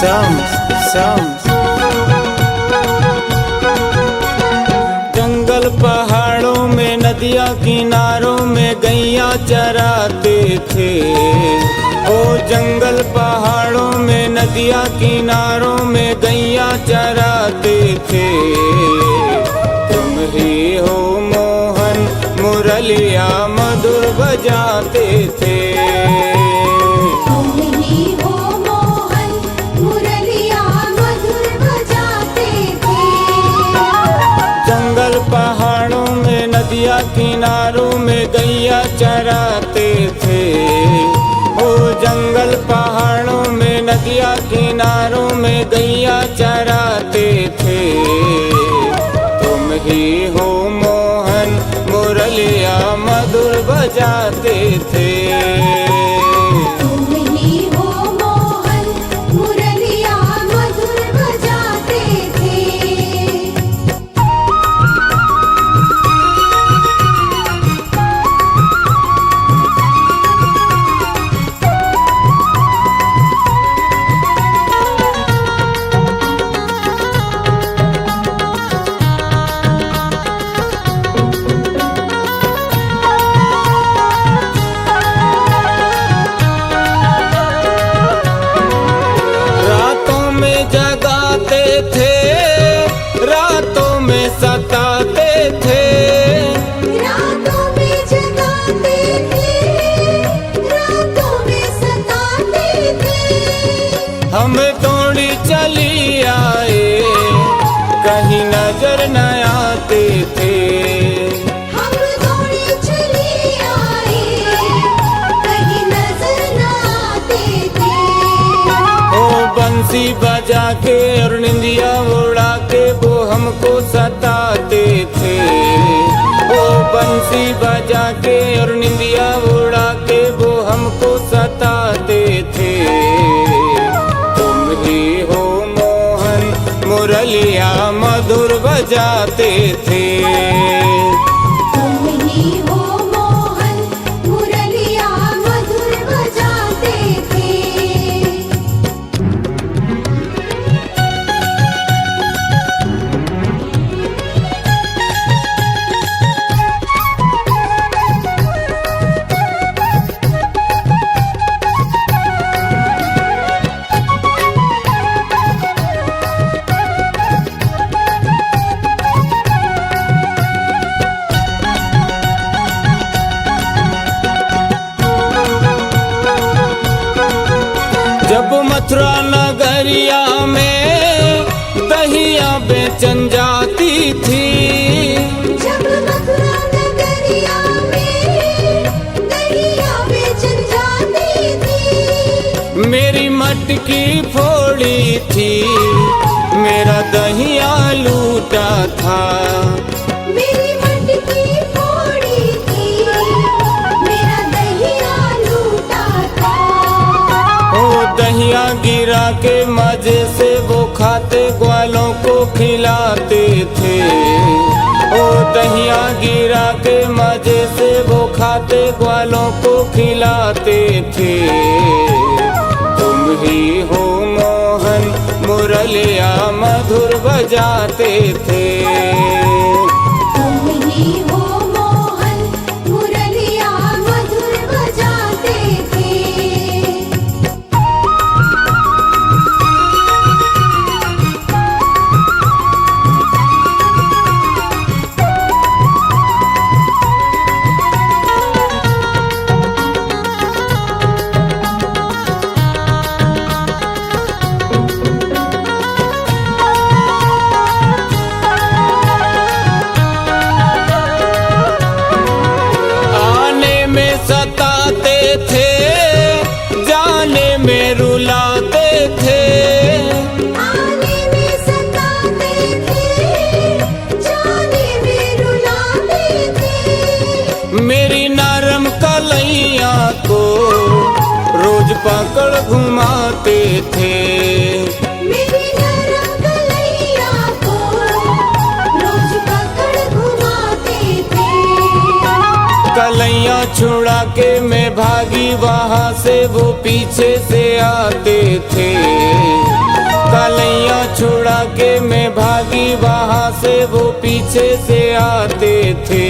सम जंगल पहाड़ों में नदियाँ किनारों में गैया चराते थे। ओ जंगल पहाड़ों में नदियाँ किनारों में गैया चराते थे। तुम ही हो मोहन मुरलिया मधुर बजाते थे। पहाड़ों में नदियाँ किनारों में गैया चराते थे। ओ जंगल पहाड़ों में नदियाँ किनारों में गैया चराते थे। तुम ही हो मोहन मुरलिया मधुर बजाते थे। रातों में सताते थे, रातों में जगाते थे, रातों में सताते थे। हम दौड़ी चली आए कहीं नजर न आते थे। हम दौड़ी चली आए कहीं नजर न आते थे। ओ बंसी बजा के और निंदिया उड़ा के वो हमको सताते थे। ओ बंसी बजा के और निंदिया उड़ा के वो हमको सताते थे। तुम ही हो मोहन मुरलिया मधुर बजाते थे। तुम ही हो मोहन मुरलिया मधुर बजाते थे। जब मथुरा नगरिया में दहिया बेचन जाती थी, जब मथुरा नगरिया में दहिया बेचन जाती थी। मेरी मटकी फोड़ी थी मेरा दहिया लूटा था। मेरी मटकी फोड़ी थी मेरा दहिया लूटा था। ओ दहिया गिरा के मजे से वो खाते ग्वालों को खिलाते थे। ओ दहिया गिरा के मजे से वो खाते ग्वालों को खिलाते थे। तुम ही हो मोहन मुरलिया मधुर बजाते थे। तुम ही हो मोहन मुरलिया मधुर बजाते थे। सताते थे जाने में रुलाते थे। आने में सताते थे जाने में रुलाते थे। मेरी नरम कलैया को रोज पकड़ घुमाते थे। मेरी नरम कलैया को रोज पकड़ घुमाते थे। कलैया छुड़ा के मैं भागी वहाँ से वो पीछे से आते थे। कलैया छुड़ा के मैं भागी वहां से, वो पीछे से आते थे।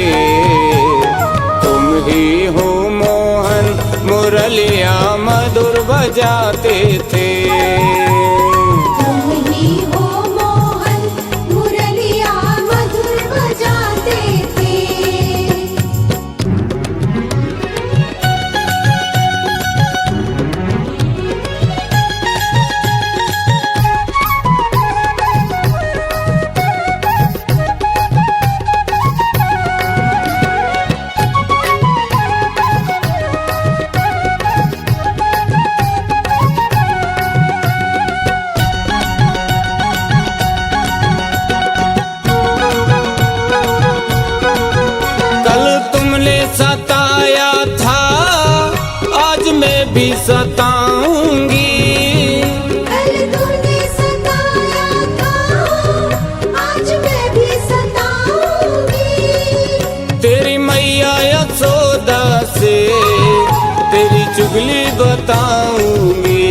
तुम ही हो मोहन मुरलिया मधुर बजाते थे। तुम ही हो मोहन मुरलिया मधुर बजाते थे। सताया था आज मैं भी सताऊंगी। कल तूने सताया था आज मैं भी सताऊंगी। तेरी मैया यशोदा से तेरी चुगली बताऊंगी।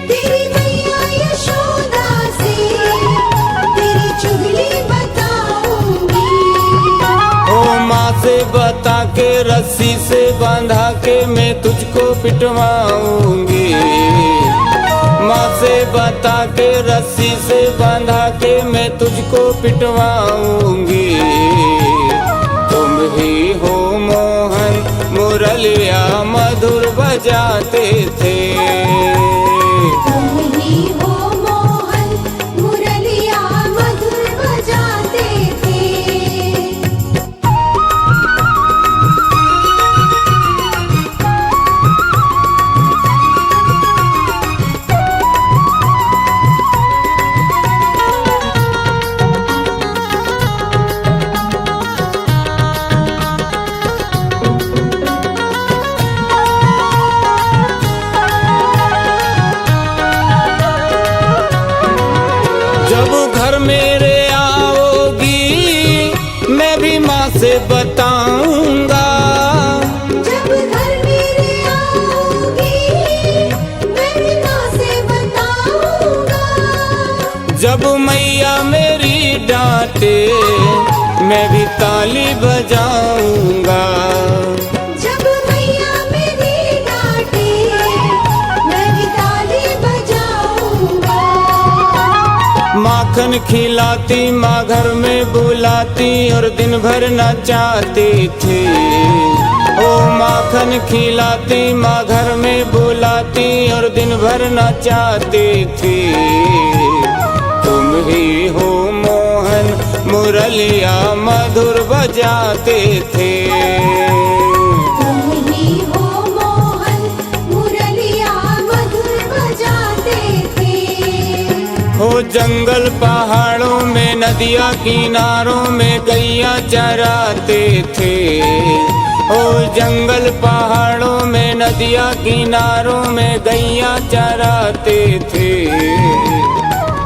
तेरी मैया यशोदा से तेरी चुगली बताऊंगी। ओ माँ से बता के रस्सी से बांधा के मैं तुझको पिटवाऊंगी। माँ से बता के रस्सी से बांधा के मैं तुझको पिटवाऊंगी। तुम ही हो मोहन मुरलिया मधुर बजाते थे। तुम ही हो मोहन मुरलिया मधुर बजाते थे। जब घर मेरे आओगी मैं भी माँ से बताऊंगा। जब घर मेरे आओगी मैं भी माँ से बताऊंगा। जब मैया मेरी डांटे मैं भी ताली बजाऊंगा। जब मैया मेरी डांटे मैं भी ताली बजाऊंगा। माखन खिलाती माँ घर में बुलाती और दिन भर नचाती थी। ओ माखन खिलाती माँ घर में बुलाती और दिन भर नचाती थी। तुम ही हो मोहन मुरलिया मधुर बजाते थे। तुम ही हो मोहन मुरलिया मधुर बजाते थे। हो जंगल पहाड़ों में नदिया किनारों में गैया चराते थे। हो जंगल पहाड़ों में नदिया किनारों में गैया चराते थे।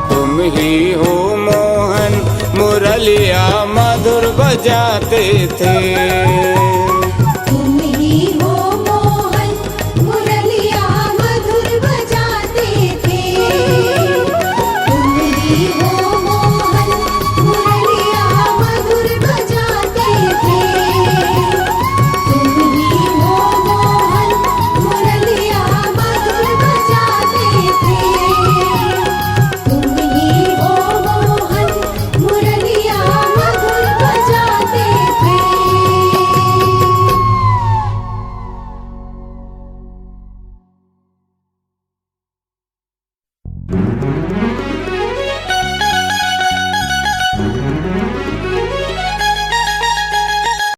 तुम ही हो मोहन मुरलिया मधुर बजाते थे।